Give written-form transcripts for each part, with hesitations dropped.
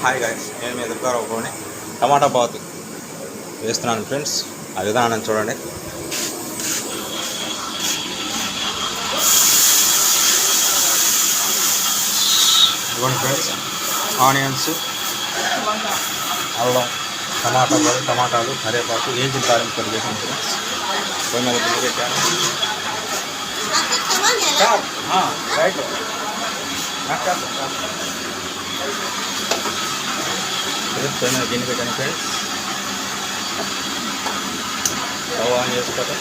Hi guys, నేను మీ దుర్గారావుని టమాటా బాతు వేస్తున్నాను ఫ్రెండ్స్. ఆ విధానం చూడండి. ఇవ్వండి ఫ్రెండ్స్, ఆనియన్స్, అల్లం, టమాటాలు, కరివేపాకు వేయించిన తాలింపు కొద్ది చేసాను ఫ్రెండ్స్. పొయ్యి మీద గిన్నె పెట్టాను. రైట్ పొయ్యి మీద గిన్నె పెట్టాను ఫ్రెండ్స్. స్టవ్ ఆన్ చేసుకోవటం.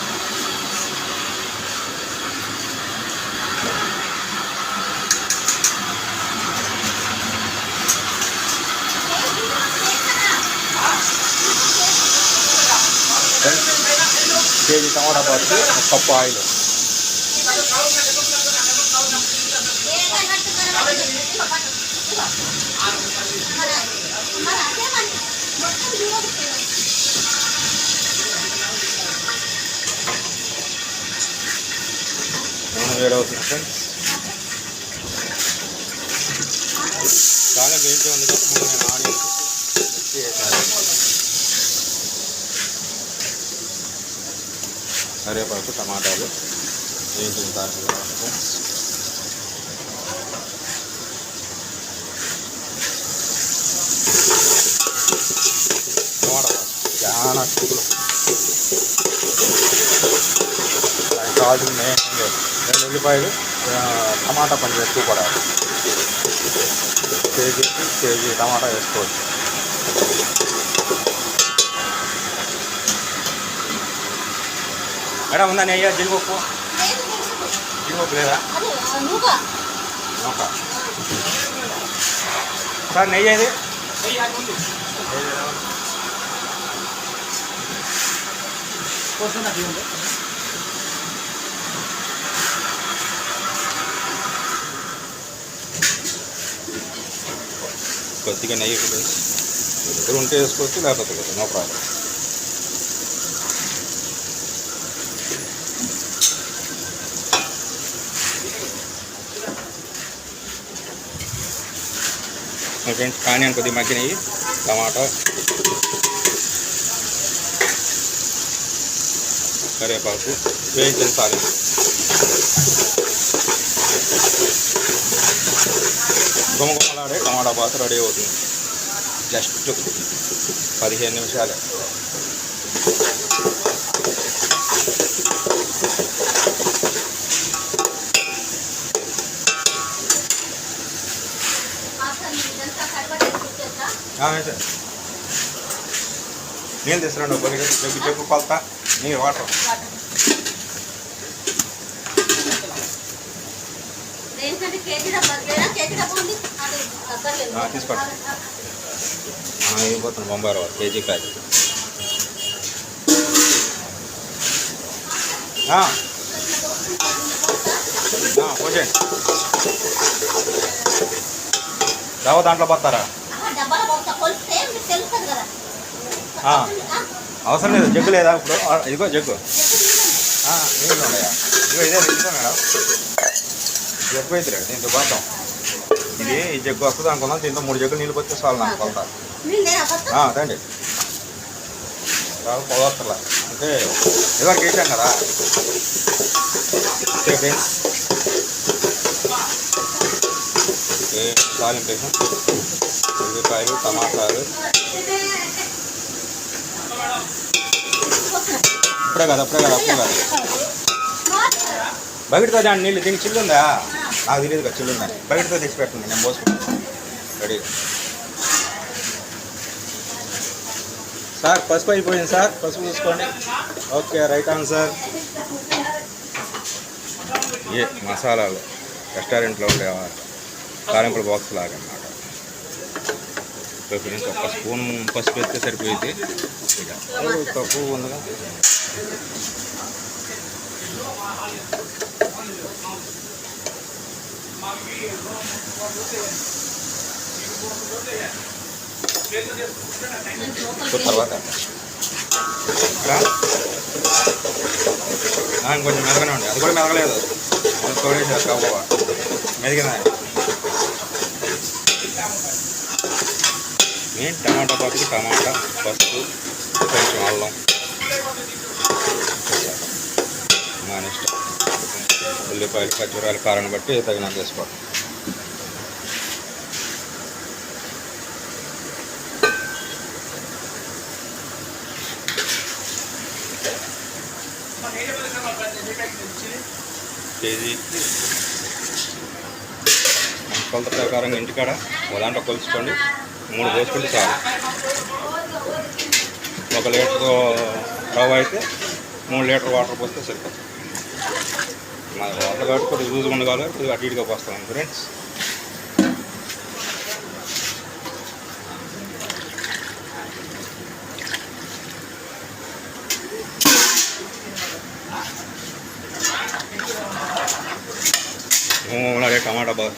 కేజీ టమాటా బాతుకి 1 కప్పు ఆయిల్. నూనె వేడవుతుంది ఫ్రెండ్స్. చాలా వేయించి ఉంది కదా, నేను ఆనియన్స్ మిక్సీ వేసాను. కరివేపాకు, టమాటాలు వేయించిన తాలింపు ఫ్రెండ్స్. టమాటా చాలా చుక్కులు కావాల్సిన మెయిన్ 2 ఉల్లిపాయలు, టమాటా కొంచెం ఎక్కువ పడాలి. కేజీ టమాటా వేసుకోవచ్చు. మేడం ఉందా నెయ్యి? జీడిపప్పు లేదా? నూక సార్, నెయ్యి ఏది? కొద్దిగా నెయ్యి దగ్గర ఉంటే వేసుకోవచ్చు, లేకపోతే లేదు, నో ప్రాబ్లం. ఫ్రెండ్స్, ఆనియన్ కొద్దిగా మగ్గినవి, టమాటా, కరివేపాకు వేయించిన తాలింపు. గుమగుమలాడే టమాటా బాతు రెడీ అవుతుంది. జస్ట్ 15 నిమిషాలే. నీళ్ళు తీసుకురండి. ఒక చెప్పు కొలత, నీళ్ళు వాటర్. తీసుకోండి. అయిపోతుంది బొంబాయి రవ్వ కేజీ ప్యాకెట్. పోసేయండి. రవ్వ దాంట్లో పోతారా? అవసరం లేదు. జగ్గు లేదా ఇప్పుడు? ఇదిగో జగ్గు. నీళ్ళు ఉన్నాయా? ఇదిగో ఇదే ఇదిగో మేడం. జగ్గు అయితే దీంతో పోతాం. ఇది ఈ జగ్గు వస్తుంది అనుకున్నాం. దీంతో 3 జగ్గులు నీళ్ళు పోతే చాలు నాకు కొలత. రండి. పొగొస్తలా అంటే ఇదివరకు వేసాం కదా. ఓకే ఫ్రెండ్స్, తాలింపు వేసాం. ఉల్లిపాయలు, టమాటాలు. అప్పుడే కదా. బకెట్తో దాని నీళ్ళు. దీనికి చిల్లు ఉందా? నాకు తెలియదు కదా చిల్లు ఉందని. బకెట్తో తెచ్చి పెట్టండి, నేను పోసుకుంటాను. Ready sir. పసుపు అయిపోయింది సార్, పసుపు చూసుకోండి. Okay, right answer. మసాలాలు రెస్టారెంట్లో ఉండే తాలింపుల బాక్స్ లాగా అన్నమాట. ఫ్రెండ్స్, 1 స్పూన్ పసుపు వేస్తే సరిపోయింది. తక్కువ ఉందిగా. తర్వాత ఇంకొంచెం మెదగనే ఉండే, అది కూడా మెదగలేదు. తోడేసారు కవ్వ మెదిగిన. మెయిన్ టమాటా బాత్కి టమాటా, పసుపు, కొంచెం అల్లం, మన ఇష్టం. ఉల్లిపాయలు, పచ్చిమిరపకాయలు కారాన్ని బట్టి తగినంత వేసుకోవాలి. కేజీ కొలత ప్రకారంగా ఇంటికాడ దాంట్లో కొలుచుకోండి. 3 పోసుకుంటే చాలు. 1 లీటర్ రవ్వ అయితే 3 లీటర్ వాటర్ పోస్తే సరిపోతుంది. మన వాటర్ కాబట్టి కొద్దిగా లూజ్గా ఉండగాలి, కొద్దిగా అటు ఇటుగా పోస్తాం ఫ్రెండ్స్. అలాగే టమాటా బాత్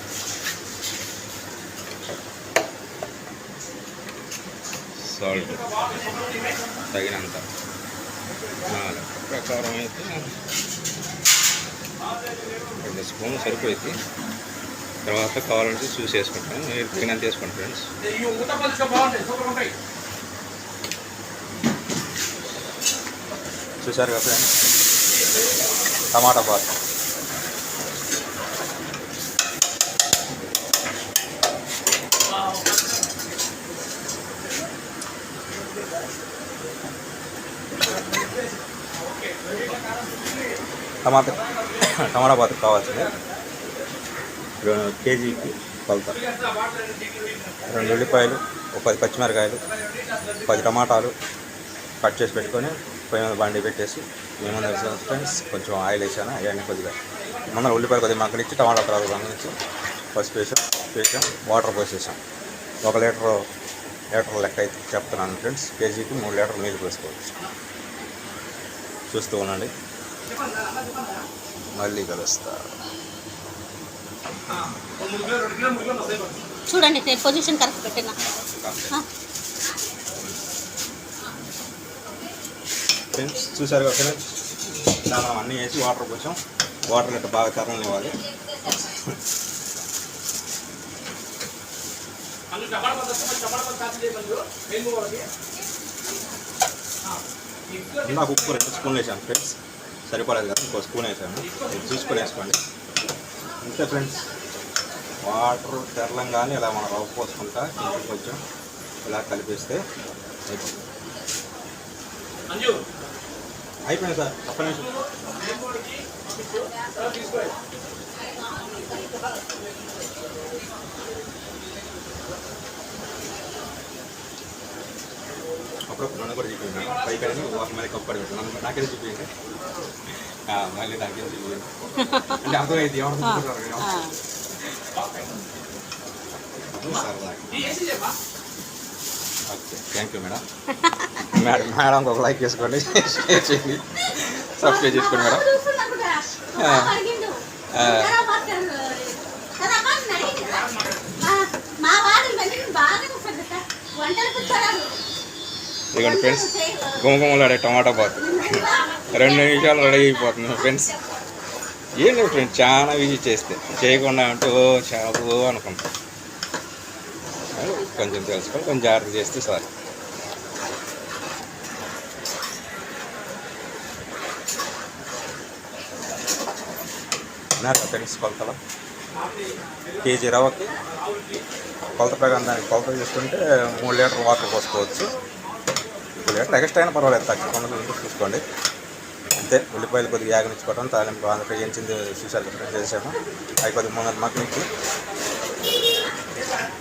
సాల్ట్ తగినంత ప్రకారం అయితే 2 స్పూన్లు సరిపోయింది. తర్వాత కావాలంటే చూసి వేసుకుంటాను. మీరు తగినంత వేసుకోండి ఫ్రెండ్స్. చూసారు కదా ఫ్రెండ్స్, టమాటా బాత్. టమాటా బాతుకు కావాల్సింది కేజీకి కొలత 2 ఉల్లిపాయలు, 10 పచ్చిమిరకాయలు, 10 టమాటాలు కట్ చేసి పెట్టుకొని పొయ్యి మీద బండి పెట్టేసి ఏమన్నా ఫ్రెండ్స్ కొంచెం ఆయిల్ వేసాను. అవన్నీ కొద్దిగా ముందర ఉల్లిపాయలు కొద్దిగా మగ్గనిచ్చి టమాటా తర్వాత మగ్గనిచ్చి పసుపు వేసాం, వాటర్ పోసేసాం. 1 లీటర్ లెక్క అయితే చెప్తున్నాను ఫ్రెండ్స్. కేజీకి 3 లీటర్లు నీళ్ళు పోసుకోవచ్చు. చూస్తూ ఉండండి, మళ్ళీ కలుస్తా. చూడండి పొజిషన్ కరెక్ట్ పెట్టినా. ఫ్రెండ్స్ చూసారు కదా ఫ్రెండ్స్, మనం అన్నీ వేసి వాటర్ పోసాం. వాటర్ గట్ట బాగా తెరనివ్వాలి. నాకు ఉప్పు 2 స్పూన్లు వేసాను ఫ్రెండ్స్, సరిపడదు కదా, ఇంకో స్పూన్ వేసాను. చూసుకొని వేసుకోండి అంతే ఫ్రెండ్స్. వాటర్ తెరలంగానే ఇలా మనం రవ్వ పోసుకుంటా కొంచెం ఇలా కలిపేస్తే అయిపోయింది సార్. ఒక్క నిమిషం. అప్పుడప్పుడు నన్ను కూడా చూపించాను. పైకి మళ్ళీ కప్పు పడి పెట్టాను. నాకేదో చూపించండి, మళ్ళీ నాకేదో చూపించండి అంటే అర్థమైంది. ఏమనుకుంటున్నారు ఓకే, థ్యాంక్ యూ మేడం. మేడంకి ఒక లైక్ చేసుకోండి, షేర్ చేయండి, సబ్స్క్రైబ్ చేసుకోండి మేడం. ఇదిగోండి ఫ్రెండ్స్, గుమగుమలాడే టమాటా బాత్ 2 నిమిషాలు రెడీ అయిపోతుంది ఫ్రెండ్స్. ఏం లేదు ఫ్రెండ్స్, చాలా ఈజీ చేస్తే. చేయకుండా అంటే చాలు అనుకుంటాం. కొంచెం తెలుసుకోవాలి, కొంచెం జాగ్రత్త చేస్తే సార్. విన్నారు ఫ్రెండ్స్, కొలతలు కేజీ రవ్వకి కొలత ప్రకారం దానికి కొలత తీసుకుంటే 3 లీటర్ వాటర్ పోసుకోవచ్చు. 2 లీటర్ ఎక్స్ట్రా అయినా పర్వాలేదు, తగ్గకుండా చూసుకోండి అంతే. ఉల్లిపాయలు కొద్దిగా యాగనిచ్చుకోవడం, తాలింపు అందులో ఏంచింది చూసారు చేసాము. అవి కొద్దిగా 3 మగ్గనిచ్చి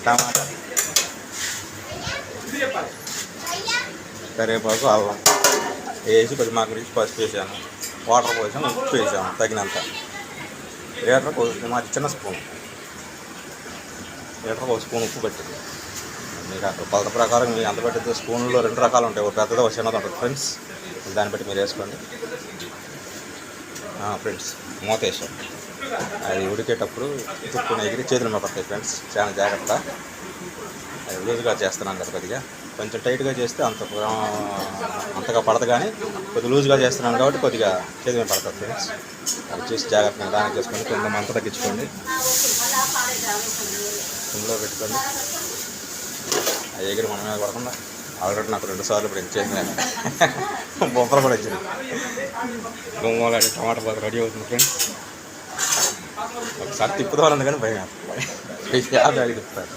టమాటా, కరివేపాకు, అల్లం వేసి కొద్దిగా మగ్గనిచ్చి పసుపు వేసాను, వాటర్ పోసాము, ఉప్పు వేసాము తగినంత. లీటర్కి మాది చిన్న స్పూన్, లీటర్కి 1 స్పూన్ ఉప్పు పెట్టింది. మీకు అక్కడ కొలత ప్రకారం మీకు అంత పెట్టితే స్పూన్లో 2 రకాలు ఉంటాయి, ఒక పెద్దది ఒక చిన్నది ఉంటుంది ఫ్రెండ్స్. దాన్ని బట్టి మీరు వేసుకోండి ఫ్రెండ్స్. మూత వేసాం, అది ఉడికేటప్పుడు తుప్పుని ఎగిరి చేతులు మీద పడతాయి ఫ్రెండ్స్, చాలా జాగ్రత్త. అది లూజ్గా చేస్తున్నాను కదా, కొద్దిగా కొంచెం టైట్గా చేస్తే అంతగా పడదు, కానీ కొద్దిగా లూజ్గా చేస్తున్నాను కాబట్టి కొద్దిగా చేతి మీద పడుతుంది ఫ్రెండ్స్. అది చూసి జాగ్రత్తగా దానికి చేసుకోండి. కొంచెం మంట తగ్గించుకోండి, సిమ్లో పెట్టుకోండి. ఆ ఎగిరి మన మీద పడకుండా ఆల్రెడీ నాకు 2 సార్లు ఇప్పుడు ఇచ్చేసింది బొమ్మలు కూడా వచ్చింది. బొమ్మలు టమాటా బాగా రెడీ అవుతుంది ఫ్రెండ్స్. ఒకసారి తిప్పుతాను కానీ భయం యాభై తిప్పుతారు.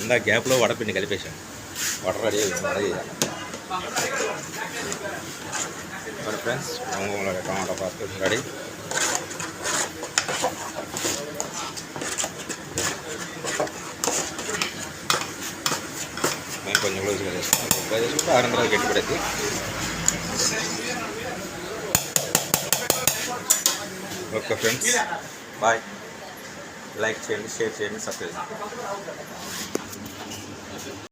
ఇందా గ్యాప్లో వడపిండి కలిపేసాం. వాటర్ రెడీ రెడీ చేయాలి ఫ్రెండ్స్. Tomato paste ready. మేము కొంచెం రోజుగా చేసుకుంటే 600 గట్టి పడేది. Okay friends, bye. లైక్ చేయండి, షేర్ చేయండి, సబ్స్క్రైబ్ చేయండి.